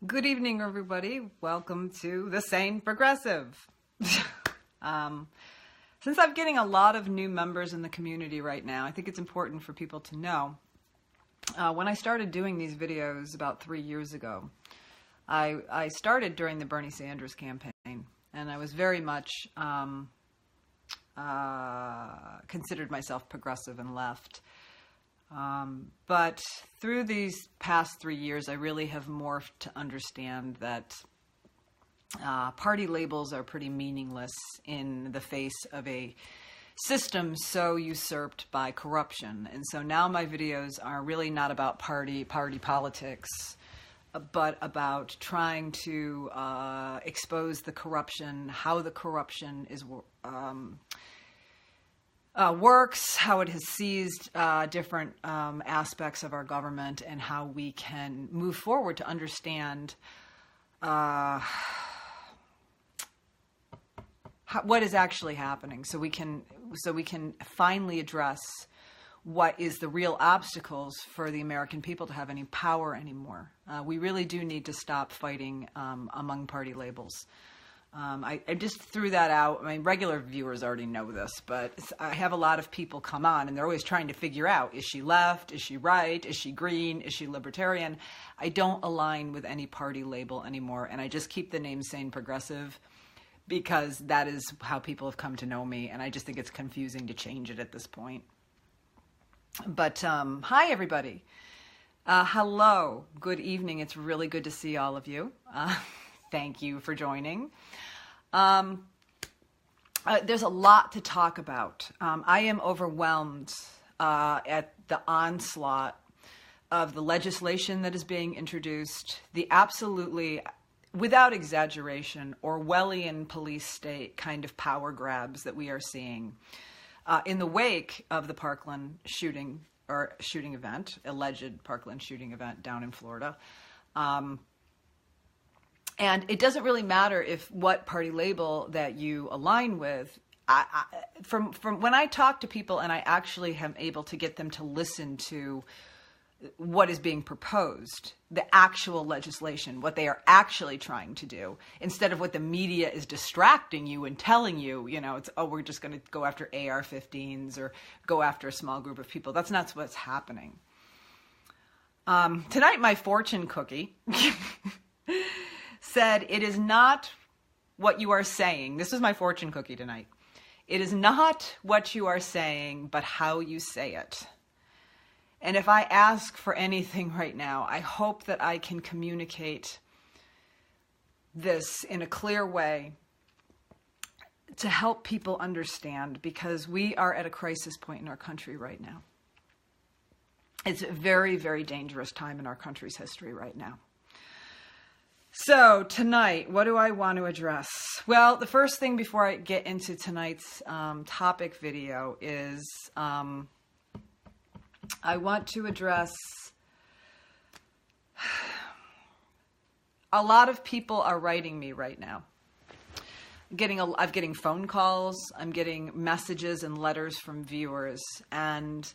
Good evening, everybody. Welcome to The Sane Progressive. Since I'm getting a lot of new members in the community right now, I think it's important for people to know. When I started doing these videos about 3 years ago, I started during the Bernie Sanders campaign, and I was very much considered myself progressive and left. But through these past 3 years, I really have morphed to understand that party labels are pretty meaningless in the face of a system so usurped by corruption. And so now my videos are really not about party politics, but about trying to expose the corruption, how the corruption is works, how it has seized different aspects of our government, and how we can move forward to understand what is actually happening, so we can finally address what is the real obstacles for the American people to have any power anymore. We really do need to stop fighting among party labels. I just threw that out. I mean, regular viewers already know this, but I have a lot of people come on and they're always trying to figure out, is she left? Is she right? Is she green? Is she libertarian? I don't align with any party label anymore, and I just keep the name Sane Progressive because that is how people have come to know me, and I just think it's confusing to change it at this point. But hi, everybody. Hello. Good evening. It's really good to see all of you. Thank you for joining. There's a lot to talk about. I am overwhelmed at the onslaught of the legislation that is being introduced, the absolutely, without exaggeration, Orwellian police state kind of power grabs that we are seeing in the wake of the Parkland shooting event, alleged Parkland shooting event down in Florida. And it doesn't really matter what party label that you align with. From when I talk to people and I actually am able to get them to listen to what is being proposed, the actual legislation, what they are actually trying to do, instead of what the media is distracting you and telling you, it's, oh, we're just going to go after AR-15s or go after a small group of people. That's not what's happening. Tonight, my fortune cookie said, it is not what you are saying. This is my fortune cookie tonight. It is not what you are saying, but how you say it. And if I ask for anything right now, I hope that I can communicate this in a clear way to help people understand, because we are at a crisis point in our country right now. It's a very, very dangerous time in our country's history right now. So tonight, what do I want to address? Well, the first thing before I get into tonight's topic video is I want to address a lot of people are writing me right now. I'm getting phone calls, I'm getting messages and letters from viewers, and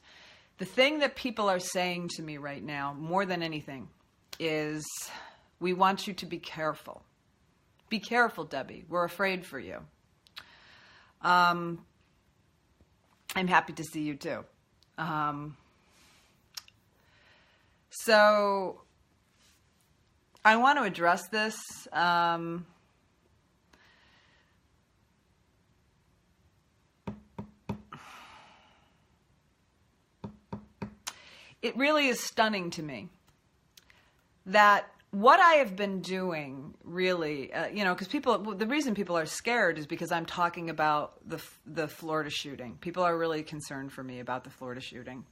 the thing that people are saying to me right now, more than anything, is, we want you to be careful. Be careful, Debbie. We're afraid for you. I'm happy to see you too. So I want to address this. It really is stunning to me that what I have been doing, really, because the reason people are scared is because I'm talking about the Florida shooting. People are really concerned for me about the Florida shooting.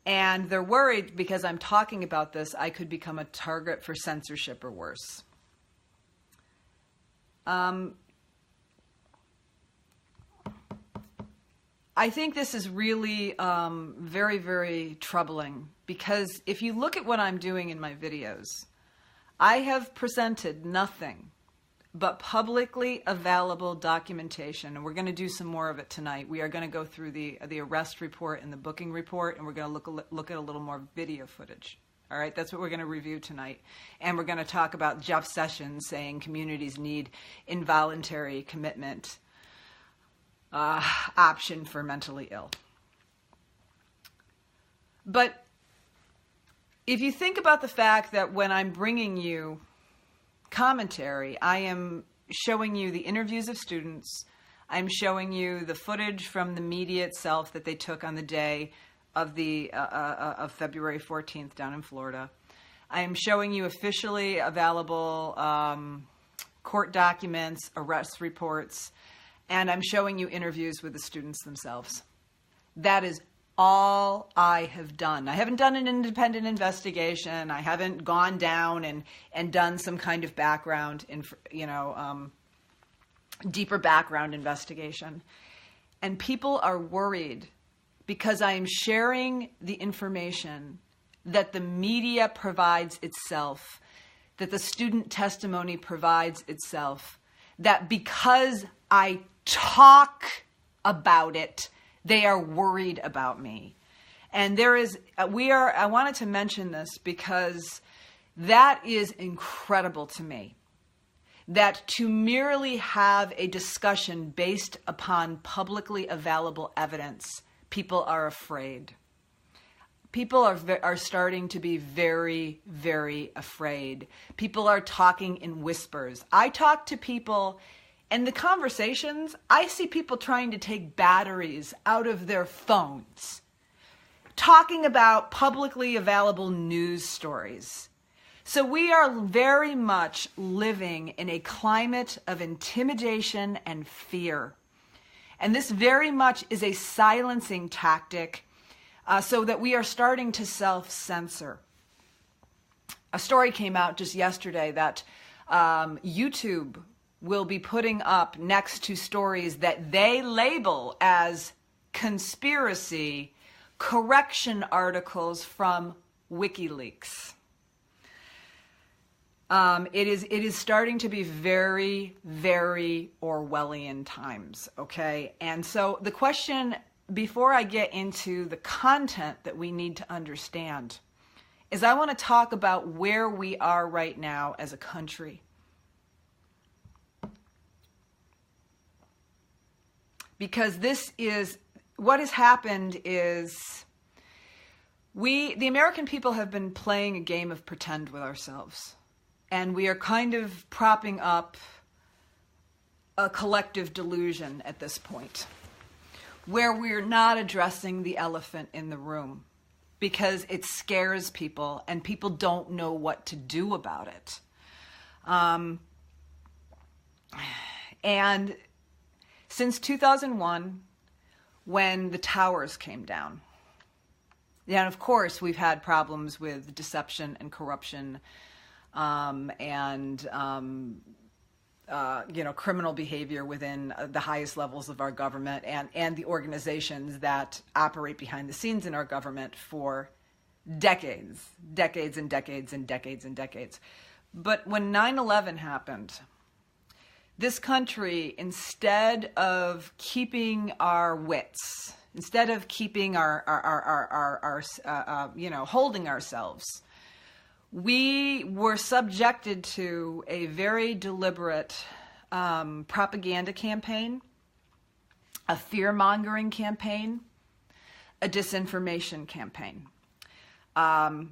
And they're worried because I'm talking about this, I could become a target for censorship or worse. I think this is really very, very troubling, because if you look at what I'm doing in my videos, I have presented nothing but publicly available documentation, and we're going to do some more of it tonight. We are going to go through the arrest report and the booking report, and we're going to look at a little more video footage. All right, that's what we're going to review tonight. And we're going to talk about Jeff Sessions saying communities need involuntary commitment option for mentally ill. But if you think about the fact that when I'm bringing you commentary, I am showing you the interviews of students, I'm showing you the footage from the media itself that they took on the day of of February 14th down in Florida. I am showing you officially available court documents, arrest reports, and I'm showing you interviews with the students themselves. That is all I have done. I haven't done an independent investigation. I haven't gone down and done some kind of background, deeper background investigation. And people are worried because I am sharing the information that the media provides itself, that the student testimony provides itself, that because I talk about it, they are worried about me. And I wanted to mention this because that is incredible to me. That to merely have a discussion based upon publicly available evidence, people are afraid. People are starting to be very, very afraid. People are talking in whispers. I talk to people, and the conversations, I see people trying to take batteries out of their phones, talking about publicly available news stories. So we are very much living in a climate of intimidation and fear. And this very much is a silencing tactic so that we are starting to self-censor. A story came out just yesterday that YouTube will be putting up next to stories that they label as conspiracy correction articles from WikiLeaks. It is starting to be very, very Orwellian times, okay? And so the question, before I get into the content that we need to understand, is I want to talk about where we are right now as a country. Because what has happened is the American people have been playing a game of pretend with ourselves. And we are kind of propping up a collective delusion at this point, where we're not addressing the elephant in the room because it scares people and people don't know what to do about it. And since 2001, when the towers came down, and of course we've had problems with deception and corruption, criminal behavior within the highest levels of our government and the organizations that operate behind the scenes in our government for decades and decades and decades and decades. But when 9/11 happened, this country, instead of keeping our wits, instead of keeping holding ourselves, we were subjected to a very deliberate propaganda campaign, a fear-mongering campaign, a disinformation campaign. And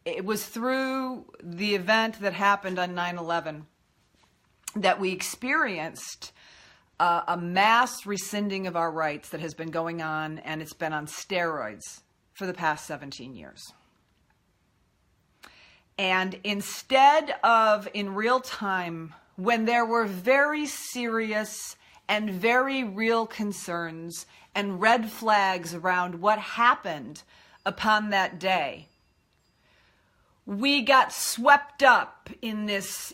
it was through the event that happened on 9/11 that we experienced a mass rescinding of our rights that has been going on, and it's been on steroids for the past 17 years. And instead of in real time, when there were very serious and very real concerns and red flags around what happened upon that day, we got swept up in this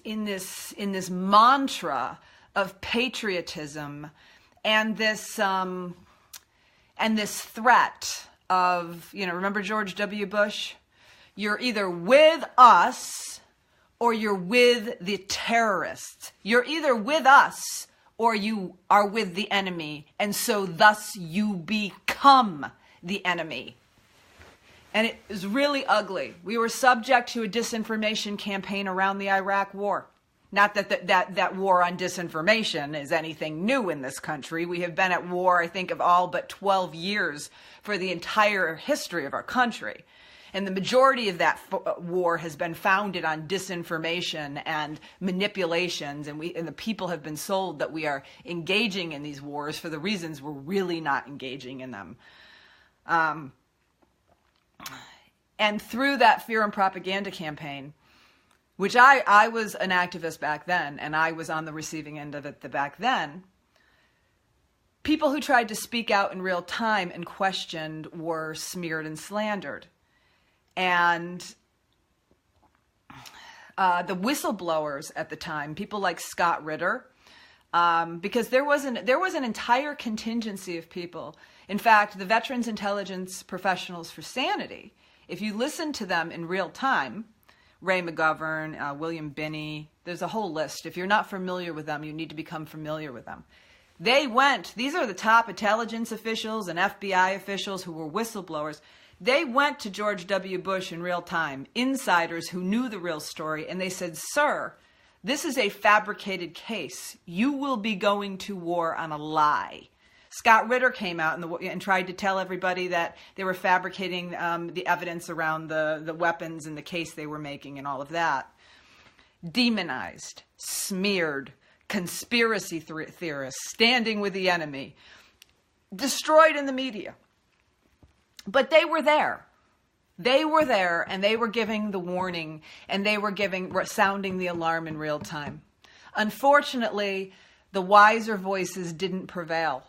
mantra of patriotism and this threat of, remember George W. Bush? You're either with us or you're with the terrorists. You're either with us or you are with the enemy, and so thus you become the enemy. And it was really ugly. We were subject to a disinformation campaign around the Iraq War. Not that war on disinformation is anything new in this country. We have been at war, I think, of all but 12 years for the entire history of our country. And the majority of that war has been founded on disinformation and manipulations. And the people have been sold that we are engaging in these wars for the reasons we're really not engaging in them. And through that fear and propaganda campaign, which I was an activist back then, and I was on the receiving end of it back then, people who tried to speak out in real time and questioned were smeared and slandered. And the whistleblowers at the time, people like Scott Ritter, because there was an entire contingency of people. In fact, the Veterans Intelligence Professionals for Sanity, if you listen to them in real time, Ray McGovern, William Binney, there's a whole list. If you're not familiar with them, you need to become familiar with them. These are the top intelligence officials and FBI officials who were whistleblowers. They went to George W. Bush in real time, insiders who knew the real story, and they said, "Sir, this is a fabricated case. You will be going to war on a lie." Scott Ritter came out and tried to tell everybody that they were fabricating the evidence around the weapons and the case they were making and all of that. Demonized, smeared, conspiracy theorists, standing with the enemy, destroyed in the media. But they were there. They were there, and they were giving the warning, and they were sounding the alarm in real time. Unfortunately, the wiser voices didn't prevail.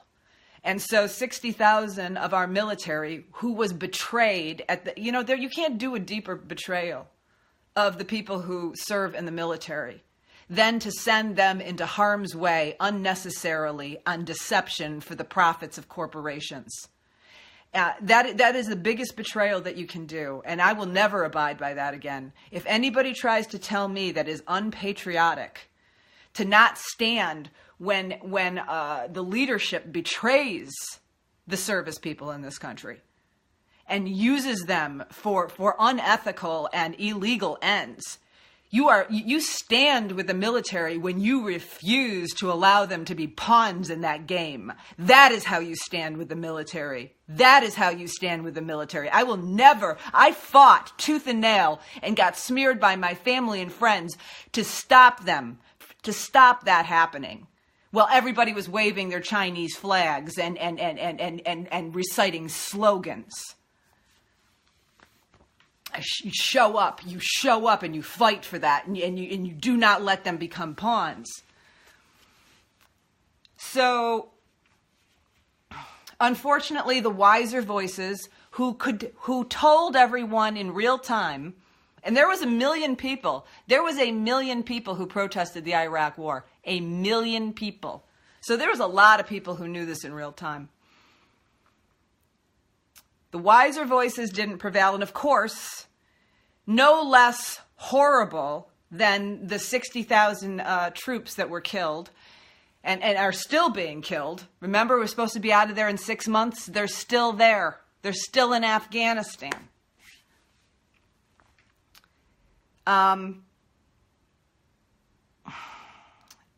And so 60,000 of our military, who was betrayed you can't do a deeper betrayal of the people who serve in the military than to send them into harm's way unnecessarily on deception for the profits of corporations. That is the biggest betrayal that you can do, and I will never abide by that again. If anybody tries to tell me that is unpatriotic, to not stand when the leadership betrays the service people in this country and uses them for unethical and illegal ends, you stand with the military when you refuse to allow them to be pawns in that game. That is how you stand with the military. That is how you stand with the military. I fought tooth and nail and got smeared by my family and friends to stop them, to stop that happening. Well, everybody was waving their Chinese flags and reciting slogans. You show up and you fight for that, and you do not let them become pawns. So, unfortunately, the wiser voices who told everyone in real time, and there was 1 million people. There was 1 million people who protested the Iraq War. 1 million people. So there was a lot of people who knew this in real time. The wiser voices didn't prevail. And of course, no less horrible than the 60,000 troops that were killed and are still being killed. Remember, we're supposed to be out of there in 6 months. They're still there. They're still in Afghanistan.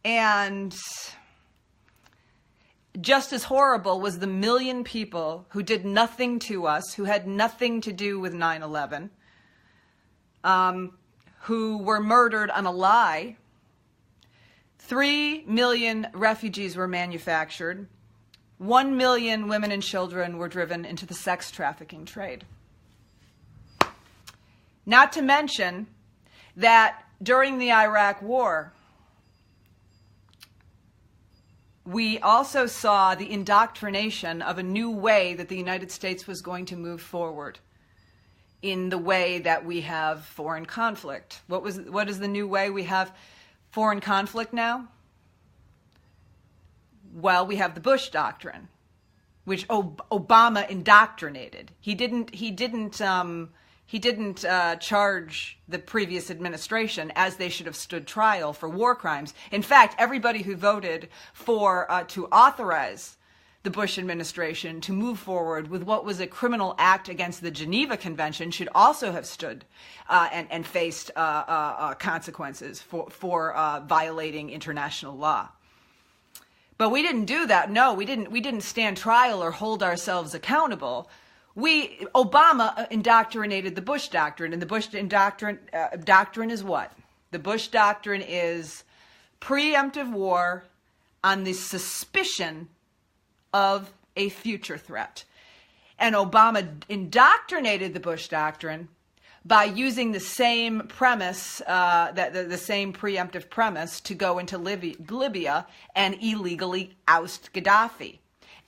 And just as horrible was the 1 million people who did nothing to us, who had nothing to do with 9/11, who were murdered on a lie. 3 million refugees were manufactured. 1 million women and children were driven into the sex trafficking trade. Not to mention that during the Iraq War, we also saw the indoctrination of a new way that the United States was going to move forward in the way that we have foreign conflict. What is the new way we have foreign conflict now? Well, we have the Bush Doctrine, which Obama indoctrinated. He didn't charge the previous administration as they should have stood trial for war crimes. In fact, everybody who voted to authorize the Bush administration to move forward with what was a criminal act against the Geneva Convention should also have stood and faced consequences for violating international law. But we didn't do that. No, we didn't stand trial or hold ourselves accountable. Obama indoctrinated the Bush doctrine, and the Bush doctrine is what? The Bush doctrine is preemptive war on the suspicion of a future threat. And Obama indoctrinated the Bush doctrine by using the same premise, the same preemptive premise, to go into Libya and illegally oust Gaddafi.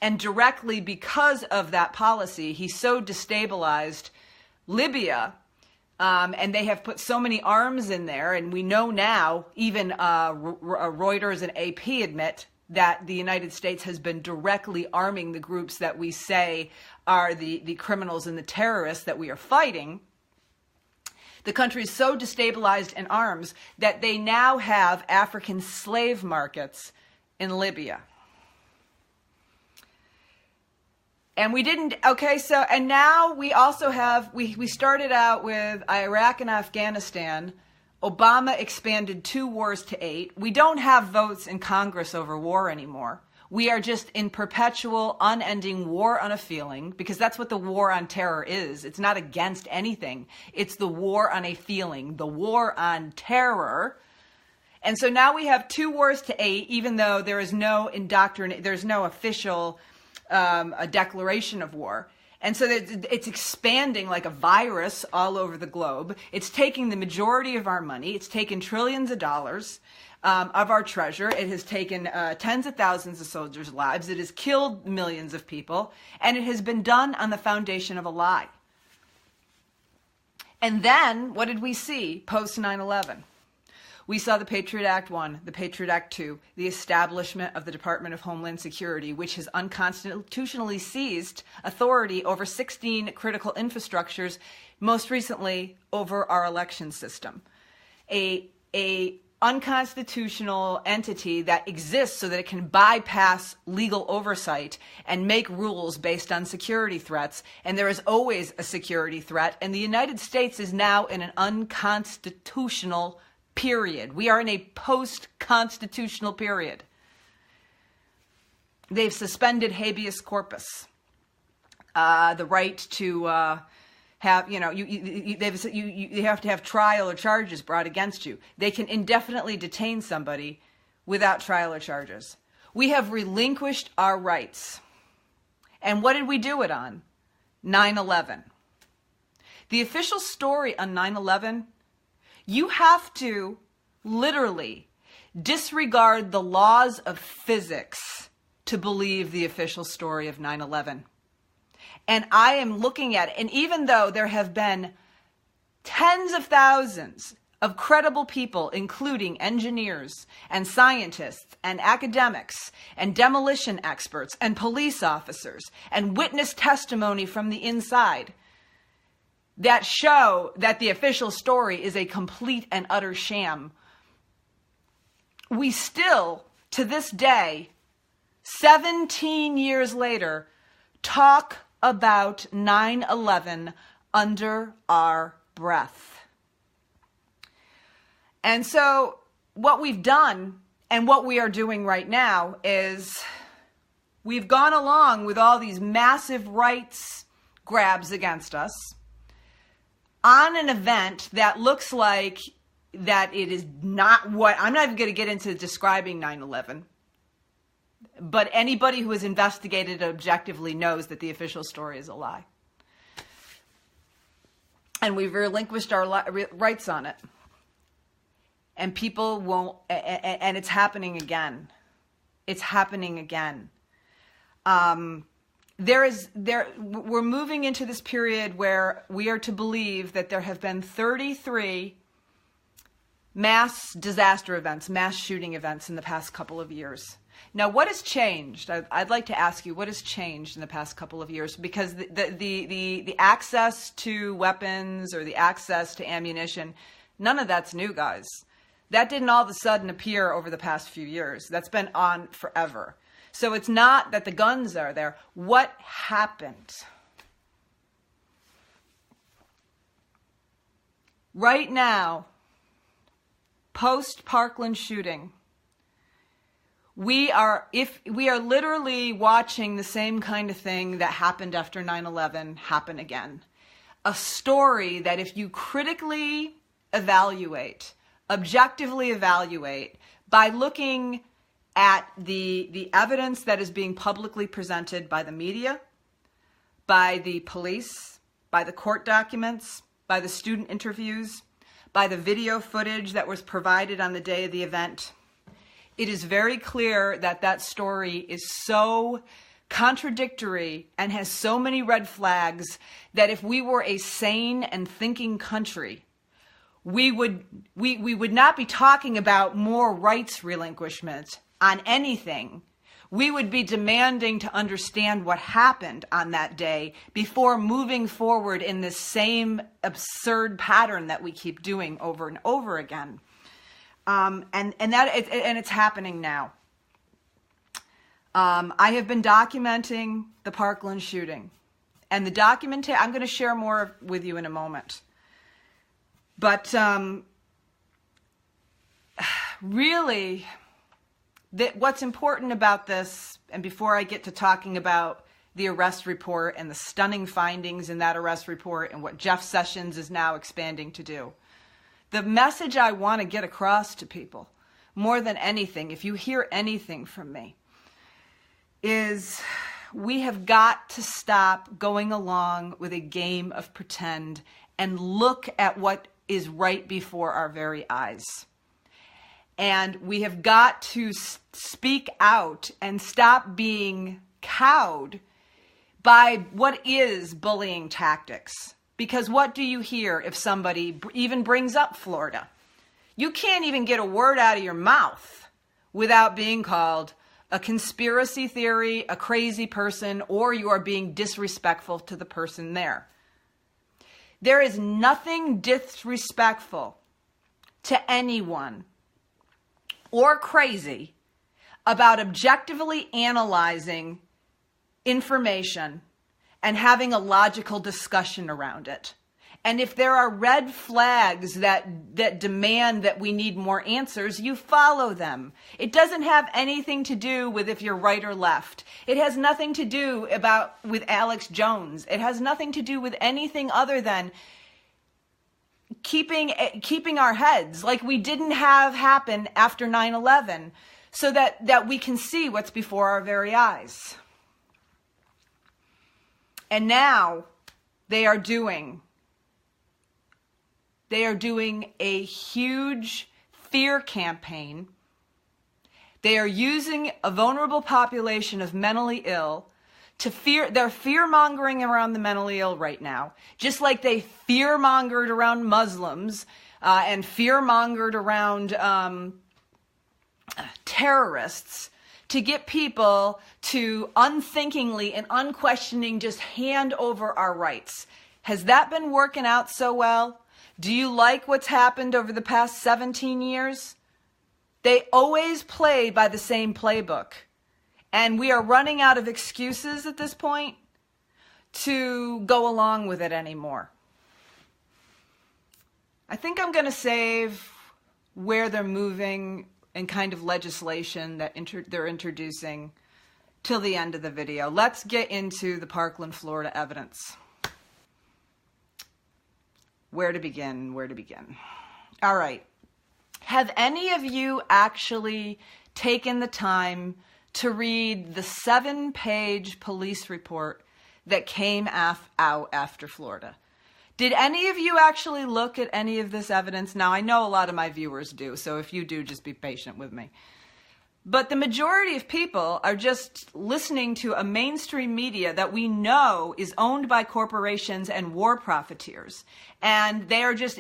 And directly because of that policy, he so destabilized Libya, and they have put so many arms in there, and we know now, even Reuters and AP admit that the United States has been directly arming the groups that we say are the criminals and the terrorists that we are fighting. The country is so destabilized in arms that they now have African slave markets in Libya. And we didn't, okay, so, and now we also have, we started out with Iraq and Afghanistan. Obama expanded 2 wars to 8. We don't have votes in Congress over war anymore. We are just in perpetual, unending war on a feeling, because that's what the war on terror is. It's not against anything. It's the war on a feeling, the war on terror. And so now we have 2 wars to 8, even though there is no there's no official a declaration of war. And so it's expanding like a virus all over the globe. It's taking the majority of our money. It's taken trillions of dollars of our treasure. It has taken tens of thousands of soldiers' lives. It has killed millions of people. And it has been done on the foundation of a lie. And then what did we see post 9/11? We saw the Patriot Act 1, the Patriot Act 2, the establishment of the Department of Homeland Security, which has unconstitutionally seized authority over 16 critical infrastructures, most recently over our election system. A unconstitutional entity that exists so that it can bypass legal oversight and make rules based on security threats. And there is always a security threat. And the United States is now in an unconstitutional period. We are in a post-constitutional period. They've suspended habeas corpus, the right to have, you have to have trial or charges brought against you. They can indefinitely detain somebody without trial or charges. We have relinquished our rights. And what did we do it on? 9/11. The official story on 9/11, you have to literally disregard the laws of physics to believe the official story of 9/11. And I am looking at it, and even though there have been tens of thousands of credible people, including engineers and scientists and academics and demolition experts and police officers and witness testimony from the inside, that show that the official story is a complete and utter sham, we still, to this day, 17 years later, talk about 9/11 under our breath. And so what we've done and what we are doing right now is we've gone along with all these massive rights grabs against us on an event that looks like that it is not what, I'm not even going to get into describing 9/11, but anybody who has investigated it objectively knows that the official story is a lie. And we've relinquished our rights on it. And people won't, and it's happening again. It's happening again. We're moving into this period where we are to believe that there have been 33 mass disaster events, mass shooting events in the past couple of years. Now, what has changed? I'd like to ask you, what has changed in the past couple of years? Because the access to weapons or the access to ammunition, none of that's new, guys. That didn't all of a sudden appear over the past few years. That's been on forever. So it's not that the guns are there. What happened? Right now, post-Parkland shooting, we are literally watching the same kind of thing that happened after 9/11 happen again. A story that if you critically evaluate, objectively evaluate, by looking at the evidence that is being publicly presented by the media, by the police, by the court documents, by the student interviews, by the video footage that was provided on the day of the event, it is very clear that that story is so contradictory and has so many red flags that if we were a sane and thinking country, we would not be talking about more rights relinquishment on anything. We would be demanding to understand what happened on that day before moving forward in this same absurd pattern that we keep doing over and over again. And it's happening now. I have been documenting the Parkland shooting, and the I'm going to share more with you in a moment. But really, what's important about this, and before I get to talking about the arrest report and the stunning findings in that arrest report and what Jeff Sessions is now expanding to do, the message I want to get across to people, more than anything, if you hear anything from me, is we have got to stop going along with a game of pretend and look at what is right before our very eyes. And we have got to speak out and stop being cowed by what is bullying tactics. Because what do you hear if somebody even brings up Florida? You can't even get a word out of your mouth without being called a conspiracy theory, a crazy person, or you are being disrespectful to the person there. There is nothing disrespectful to anyone or crazy about objectively analyzing information and having a logical discussion around it. And if there are red flags that demand that we need more answers, you follow them. It doesn't have anything to do with if you're right or left. It has nothing to do with Alex Jones. It has nothing to do with anything other than keeping our heads like we didn't have happen after 9/11 so that we can see what's before our very eyes. And now they are doing a huge fear campaign. They are using a vulnerable population of mentally ill to fear. They're fear-mongering around the mentally ill right now, just like they fear-mongered around Muslims and fear-mongered around terrorists, to get people to unthinkingly and unquestioning just hand over our rights. Has that been working out so well? Do you like what's happened over the past 17 years? They always play by the same playbook. And we are running out of excuses at this point to go along with it anymore. I think I'm going to save where they're moving and kind of legislation that they're introducing till the end of the video. Let's get into the Parkland, Florida evidence. Where to begin? All right. Have any of you actually taken the time to read the 7-page police report that came out after Florida? Did any of you actually look at any of this evidence? Now, I know a lot of my viewers do, so if you do, just be patient with me. But the majority of people are just listening to a mainstream media that we know is owned by corporations and war profiteers. And they are just,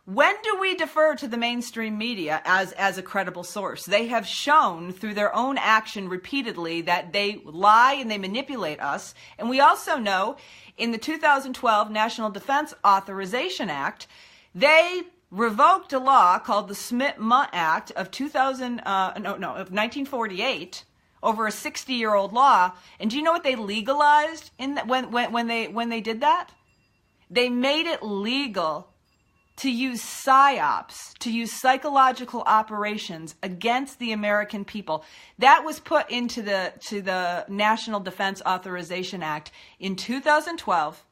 when do we defer to the mainstream media as a credible source? They have shown through their own action repeatedly that they lie and they manipulate us. And we also know in the 2012 National Defense Authorization Act, they revoked a law called the Smith-Mundt Act of 1948, over a 60-year-old law. And do you know what they legalized when they did that? They made it legal to use psyops, to use psychological operations against the American people. That was put into the National Defense Authorization Act in 2012.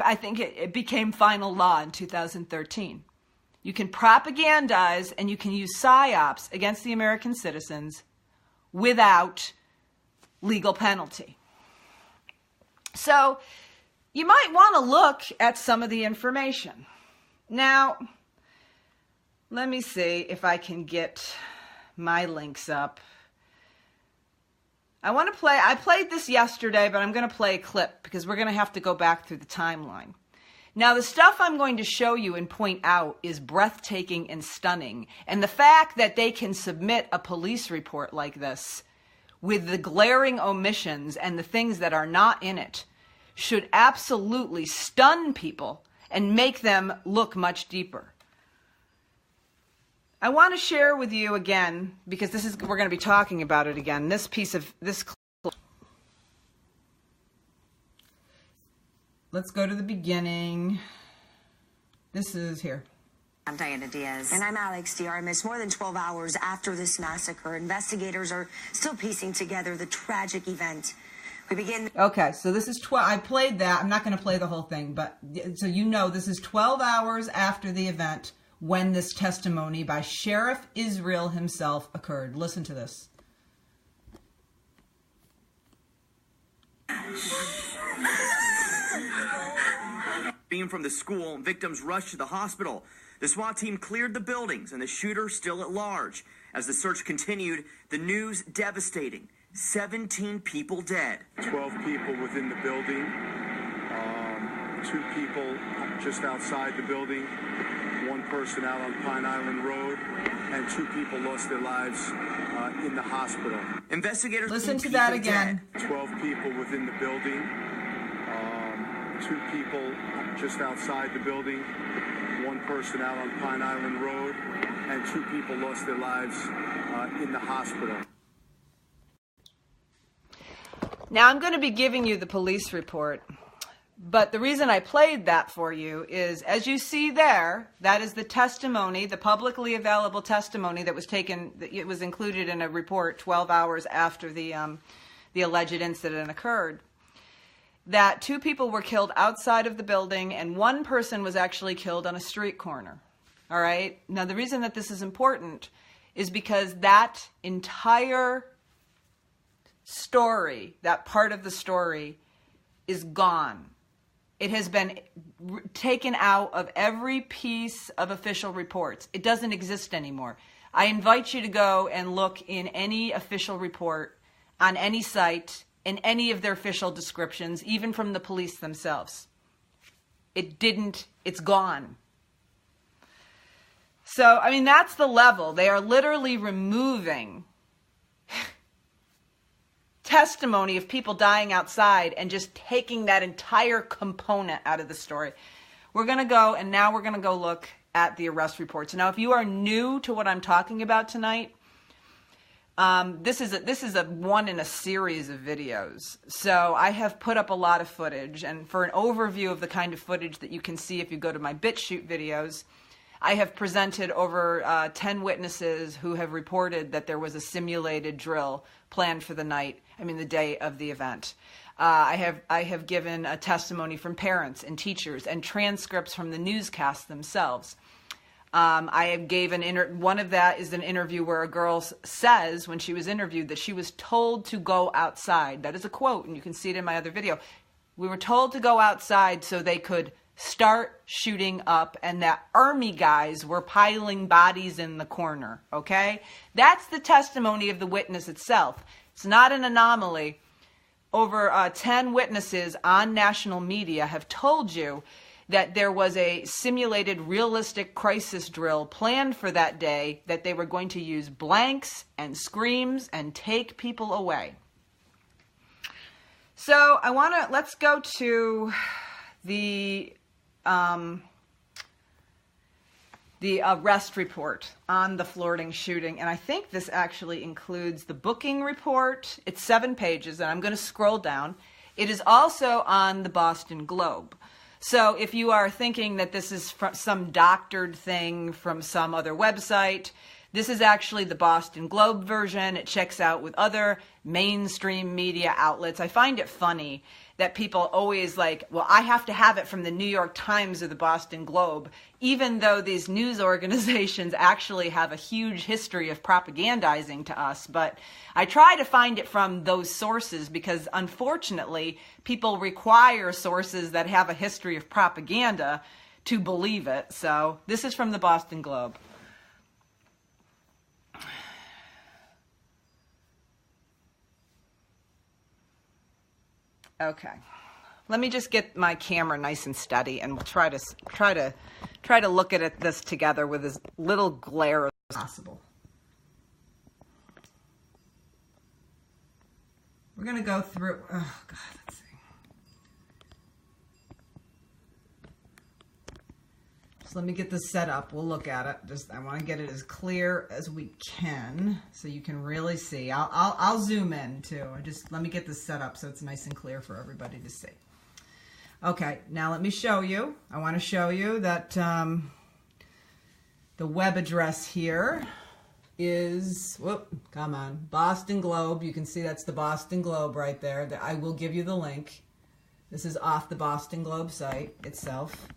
I think it became final law in 2013. You can propagandize and you can use psyops against the American citizens without legal penalty. So you might want to look at some of the information. Now, let me see if I can get my links up. I played this yesterday, but I'm going to play a clip because we're going to have to go back through the timeline. Now, the stuff I'm going to show you and point out is breathtaking and stunning. And the fact that they can submit a police report like this with the glaring omissions and the things that are not in it should absolutely stun people and make them look much deeper. I want to share with you again, because we're going to be talking about it again, this clip. Let's go to the beginning. This is here. I'm Diana Diaz. And I'm Alex Diarmas. More than 12 hours after this massacre, investigators are still piecing together the tragic event. We begin. Okay, so this is I played that. I'm not going to play the whole thing, but so you know this is 12 hours after the event when this testimony by Sheriff Israel himself occurred. Listen to this. Being from the school, victims rushed to the hospital. The SWAT team cleared the buildings and the shooter still at large. As the search continued, the news devastating. 17 people dead. 12 people within the building, 2 people just outside the building, 1 person out on Pine Island Road, and 2 people lost their lives in the hospital. Investigators listen to that again. 12 people within the building, 2 people just outside the building, 1 person out on Pine Island Road, and 2 people lost their lives in the hospital. Now, I'm going to be giving you the police report, but the reason I played that for you is, as you see there, that is the testimony, the publicly available testimony that was taken. It was included in a report 12 hours after the alleged incident occurred. That 2 people were killed outside of the building and 1 person was actually killed on a street corner. All right? Now, the reason that this is important is because that entire story, that part of the story, is gone. It has been taken out of every piece of official reports. It doesn't exist anymore. I invite you to go and look in any official report on any site, in any of their official descriptions, even from the police themselves. It's gone. So, I mean, that's the level. They are literally removing testimony of people dying outside and just taking that entire component out of the story. We're going to go, and now we're going to go look at the arrest reports. Now, if you are new to what I'm talking about tonight, this is a one in a series of videos. So I have put up a lot of footage, and for an overview of the kind of footage that you can see if you go to my BitChute videos, I have presented over 10 witnesses who have reported that there was a simulated drill planned for the day of the event. I have given a testimony from parents and teachers and transcripts from the newscasts themselves. I gave one of that is an interview where a girl says when she was interviewed that she was told to go outside. That is a quote, and you can see it in my other video. We were told to go outside so they could start shooting up, and that army guys were piling bodies in the corner, okay? That's the testimony of the witness itself. It's not an anomaly. Over 10 witnesses on national media have told you that there was a simulated realistic crisis drill planned for that day, that they were going to use blanks and screams and take people away. So let's go to the the arrest report on the flirting shooting. And I think this actually includes the booking report. It's 7 pages, and I'm going to scroll down. It is also on the Boston Globe. So if you are thinking that this is some doctored thing from some other website, this is actually the Boston Globe version. It checks out with other mainstream media outlets. I find it funny that people always like, well, I have to have it from the New York Times or the Boston Globe, even though these news organizations actually have a huge history of propagandizing to us. But I try to find it from those sources because, unfortunately, people require sources that have a history of propaganda to believe it. So this is from the Boston Globe. Okay, let me just get my camera nice and steady, and we'll try to look at this together with as little glare as possible. We're gonna go through. Oh God, let's see. So let me get this set up. We'll look at it. I want to get it as clear as we can, so you can really see. I'll zoom in too. Let me get this set up so it's nice and clear for everybody to see. Okay, now let me show you. I want to show you that the web address here is, come on, Boston Globe. You can see that's the Boston Globe right there. I will give you the link. This is off the Boston Globe site itself.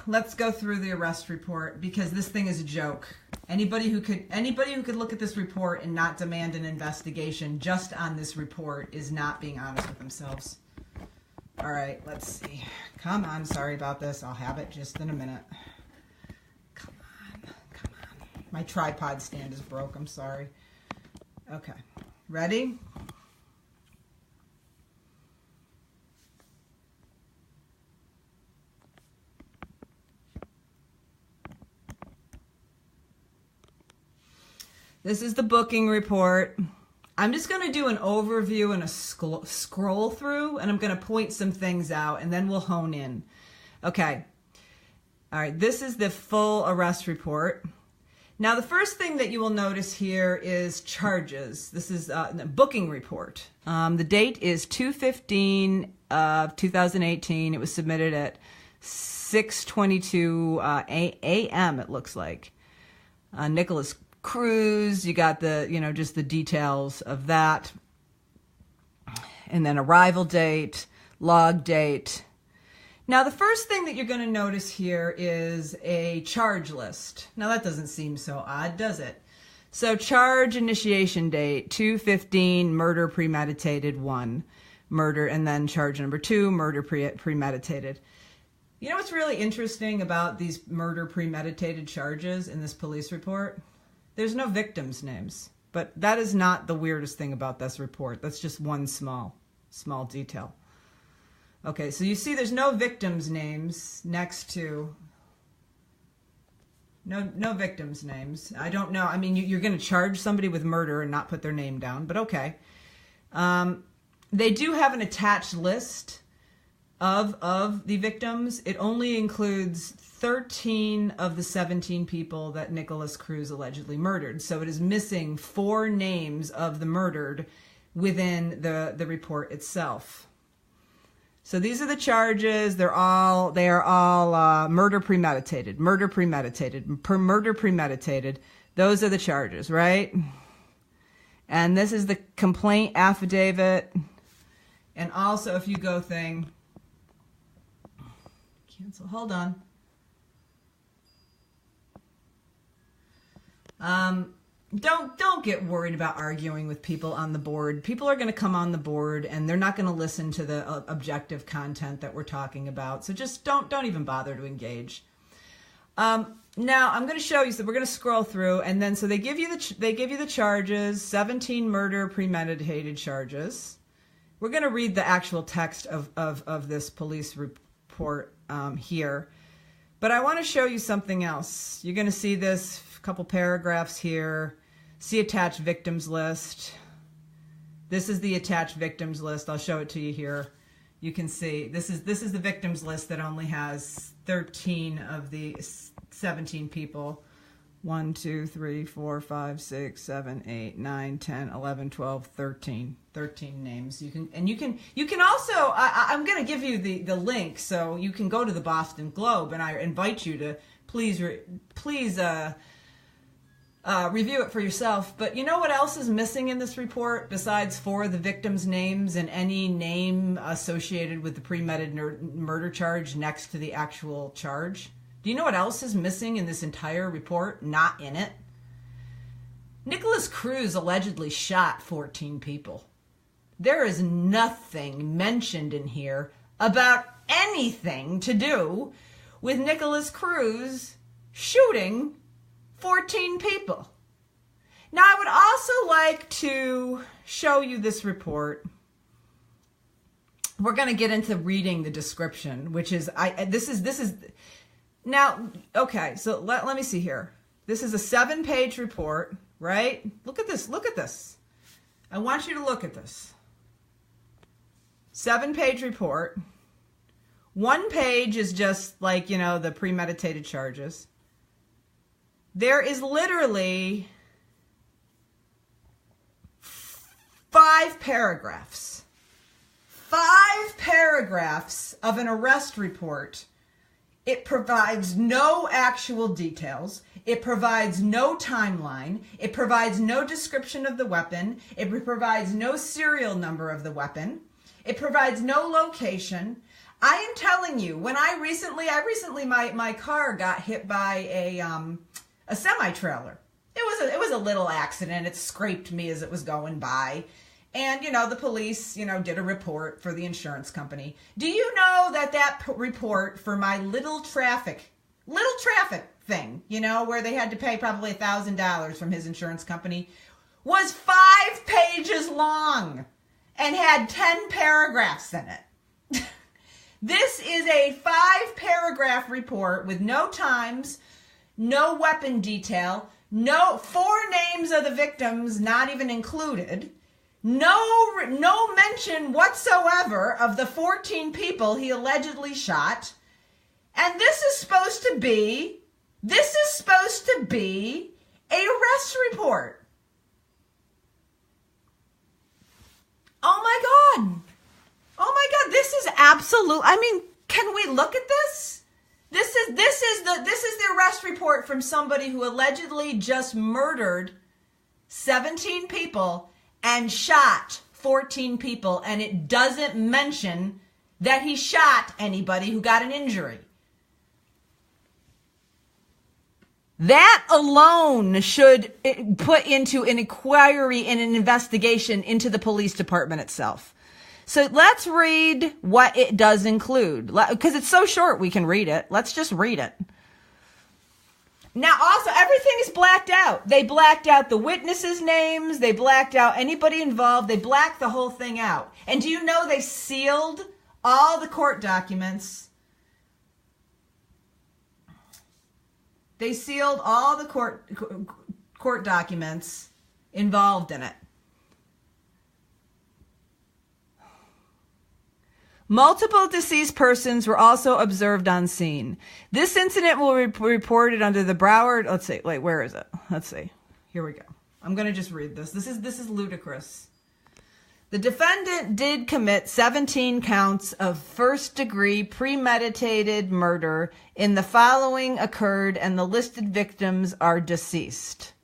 Let's go through the arrest report because this thing is a joke. Anybody who could look at this report and not demand an investigation just on this report is not being honest with themselves. All right, let's see. Come on, sorry about this. I'll have it just in a minute. Come on. My tripod stand is broke. I'm sorry. Okay, ready? This is the booking report. I'm just going to do an overview and a scroll through, and I'm going to point some things out, and then we'll hone in. Okay. All right. This is the full arrest report. Now, the first thing that you will notice here is charges. This is the booking report. The date is 2/15 of 2018. It was submitted at 6:22 a.m. It looks like. Nicholas Cruz, you got the, just the details of that. And then arrival date, log date. Now, the first thing that you're going to notice here is a charge list. Now, that doesn't seem so odd, does it? So, charge initiation date, 2/15, murder premeditated, 1. Murder, and then charge number 2, murder premeditated. You know what's really interesting about these murder premeditated charges in this police report? There's no victims' names, but that is not the weirdest thing about this report. That's just one small detail. Okay, so you see there's no victims' names next to, no victims' names. I don't know. I mean, you're going to charge somebody with murder and not put their name down, but okay. They do have an attached list of the victims. It only includes 13 of the 17 people that Nicholas Cruz allegedly murdered. So it is missing 4 names of the murdered within the report itself. So these are the charges. They are all murder premeditated. Those are the charges, right? And this is the complaint affidavit. And also, if you go cancel, hold on. Don't get worried about arguing with people on the board. People are going to come on the board and they're not going to listen to the objective content that we're talking about. So just don't even bother to engage. Now I'm going to show you. So we're going to scroll through, and then so they give you the charges, 17 murder premeditated charges. We're going to read the actual text of this police report here, but I want to show you something else. You're going to see this couple paragraphs here. See attached victims list. This is the attached victims list. I'll show it to you here. you can see this is the victims list that only has 13 of the 17 people. 1, 2, 3, 4, 5, 6, 7, 8, 9, 10, 11, 12, 13 names. You can also, I'm going to give you the link so you can go to the Boston Globe, and I invite you to please review it for yourself. But you know what else is missing in this report besides 4 of the victims' names and any name associated with the premeditated murder charge next to the actual charge? Do you know what else is missing in this entire report? Not in it. Nicholas Cruz allegedly shot 14 people. There is nothing mentioned in here about anything to do with Nicholas Cruz shooting 14 people. Now, I would also like to show you this report. We're going to get into reading the description, which is, this is, now, okay, so let me see here. This is a 7-page report, right? Look at this. I want you to look at this. 7-page report. 1 page is just like, the premeditated charges. There is literally 5 paragraphs. 5 paragraphs of an arrest report. It provides no actual details. It provides no timeline. It provides no description of the weapon. It provides no serial number of the weapon. It provides no location. I am telling you, when I recently my car got hit by a semi-trailer. It was a little accident. It scraped me as it was going by. And, the police, did a report for the insurance company. Do you know that report for my little traffic thing, where they had to pay probably $1,000 from his insurance company, was 5 pages long and had 10 paragraphs in it. This is a 5-paragraph report with no times, no weapon detail, no 4 names of the victims not even included. No mention whatsoever of the 14 people he allegedly shot. And this is supposed to be a arrest report. Oh my God, this is absolute. I mean, can we look at this? This is the arrest report from somebody who allegedly just murdered 17 people and shot 14 people, and it doesn't mention that he shot anybody who got an injury. That alone should put into an inquiry and an investigation into the police department itself. So let's read what it does include. Because it's so short, we can read it. Let's just read it. Now, also, everything is blacked out. They blacked out the witnesses' names. They blacked out anybody involved. They blacked the whole thing out. And do you know they sealed all the court documents? They sealed all the court documents involved in it. Multiple deceased persons were also observed on scene. This incident will be reported under the Broward. Let's see. Wait, where is it? Let's see. Here we go. I'm going to just read this. This is ludicrous. The defendant did commit 17 counts of first-degree premeditated murder, and the following occurred, and the listed victims are deceased.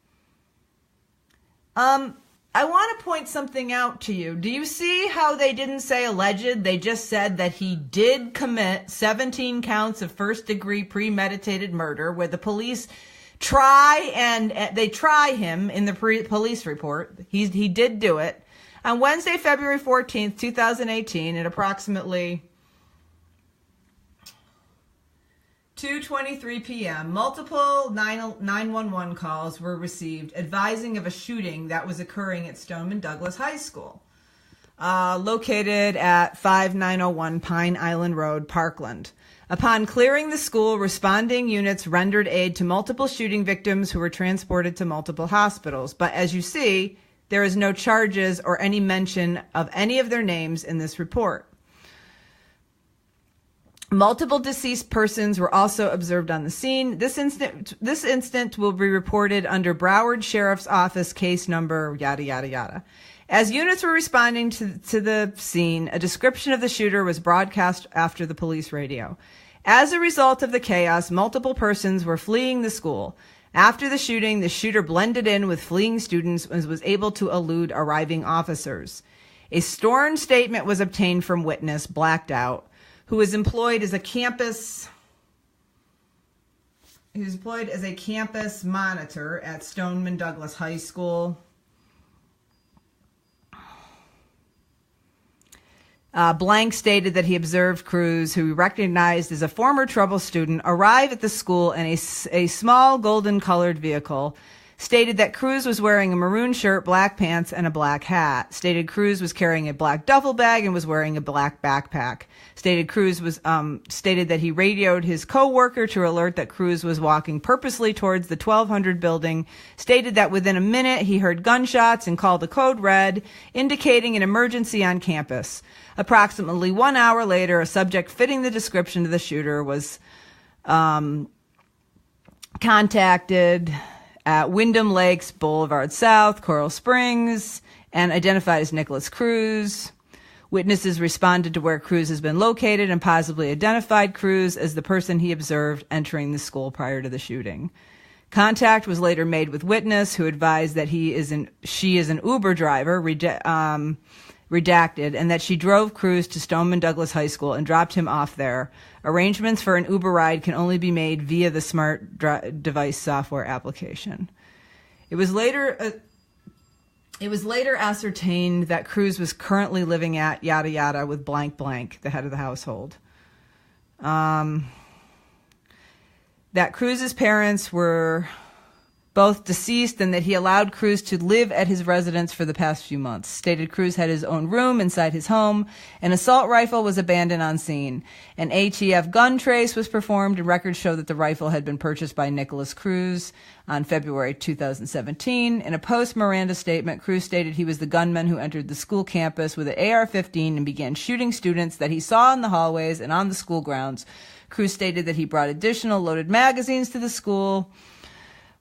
I want to point something out to you. Do you see how they didn't say alleged? They just said that he did commit 17 counts of first-degree premeditated murder, where the police try him in the police report. He did do it. On Wednesday, February 14th, 2018, at approximately 2:23 p.m., multiple 911 calls were received advising of a shooting that was occurring at Stoneman Douglas High School, located at 5901 Pine Island Road, Parkland. Upon clearing the school, responding units rendered aid to multiple shooting victims who were transported to multiple hospitals. But as you see, there is no charges or any mention of any of their names in this report. Multiple deceased persons were also observed on the scene. This incident will be reported under Broward Sheriff's Office case number yada, yada, yada. As units were responding to the scene, a description of the shooter was broadcast after the police radio. As a result of the chaos, multiple persons were fleeing the school. After the shooting, the shooter blended in with fleeing students and was able to elude arriving officers. A sworn statement was obtained from witness, blacked out, who was employed as a campus monitor at Stoneman Douglas High School. Blank stated that he observed Cruz, who he recognized as a former trouble student, arrive at the school in a small golden-colored vehicle. Stated that Cruz was wearing a maroon shirt, black pants, and a black hat. Stated Cruz was carrying a black duffel bag and was wearing a black backpack. Stated Cruz was stated that he radioed his co-worker to alert that Cruz was walking purposely towards the 1200 building. Stated that within a minute he heard gunshots and called the code red, indicating an emergency on campus. Approximately 1 hour later, a subject fitting the description of the shooter was contacted at Wyndham Lakes Boulevard South, Coral Springs, and identified as Nicholas Cruz. Witnesses responded to where Cruz has been located and possibly identified Cruz as the person he observed entering the school prior to the shooting. Contact was later made with witness, who advised that she is an Uber driver, redacted, and that she drove Cruz to Stoneman Douglas High School and dropped him off there. Arrangements for an Uber ride can only be made via the smart device software application. It was later ascertained that Cruz was currently living at yada yada with blank blank, the head of the household. That Cruz's parents were both deceased and that he allowed Cruz to live at his residence for the past few months. Stated Cruz had his own room inside his home. An assault rifle was abandoned on scene. An ATF gun trace was performed, and records show that the rifle had been purchased by Nicholas Cruz on February 2017. In a post-Miranda statement, Cruz stated he was the gunman who entered the school campus with an AR-15 and began shooting students that he saw in the hallways and on the school grounds. Cruz stated that he brought additional loaded magazines to the school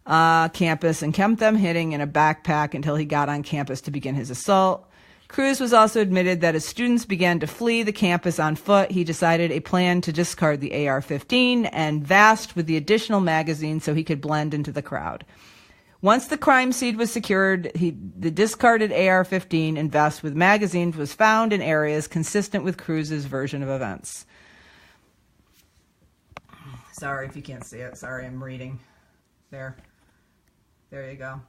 campus and kept them hidden in a backpack until he got on campus to begin his assault. Cruz was also admitted that as students began to flee the campus on foot, he decided a plan to discard the AR-15 and vest with the additional magazine so he could blend into the crowd. Once the crime scene was secured, the discarded AR-15 and vest with magazines was found in areas consistent with Cruz's version of events. Sorry if you can't see it. Sorry, I'm reading. There you go.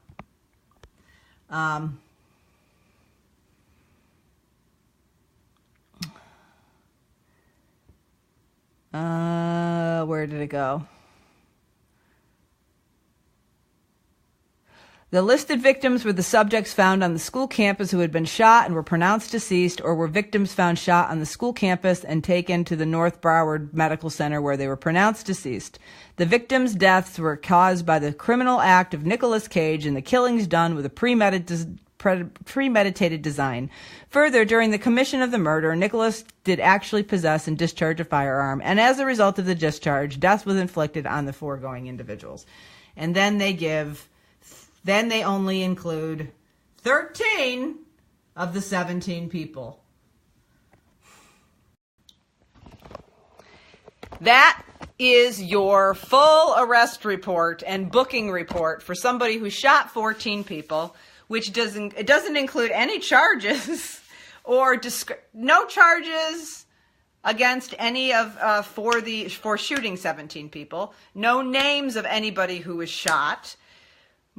Where did it go? The listed victims were the subjects found on the school campus who had been shot and were pronounced deceased, or were victims found shot on the school campus and taken to the North Broward Medical Center where they were pronounced deceased. The victims' deaths were caused by the criminal act of Nicolas Cage and the killings done with a premeditated design. Further, during the commission of the murder, Nicholas did actually possess and discharge a firearm, and as a result of the discharge, death was inflicted on the foregoing individuals. And then they only include 13 of the 17 people. That is your full arrest report and booking report for somebody who shot 14 people, which doesn't include any charges or no charges against any of for shooting 17 people. No names of anybody who was shot.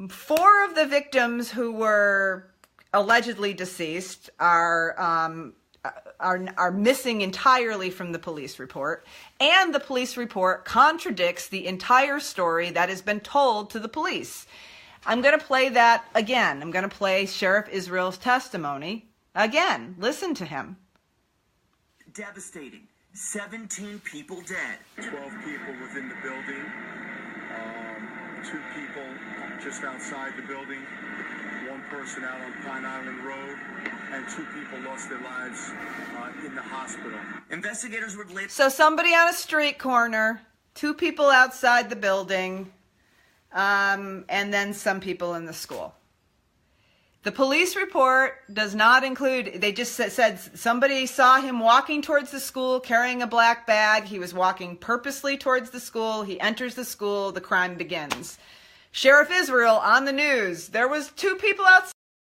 4 of the victims who were allegedly deceased are missing entirely from the police report, and the police report contradicts the entire story that has been told to the police. I'm going to play that again. I'm going to play Sheriff Israel's testimony again. Listen to him. Devastating. 17 people dead. 12 people within the building. 2 people just outside the building. 1 person out on Pine Island Road, and 2 people lost their lives in the hospital. Investigators would later... So somebody on a street corner, 2 people outside the building, and then some people in the school. The police report does not include, they just said somebody saw him walking towards the school carrying a black bag. He was walking purposely towards the school. He enters the school. The crime begins. Sheriff Israel on the news. There was 2 people outside.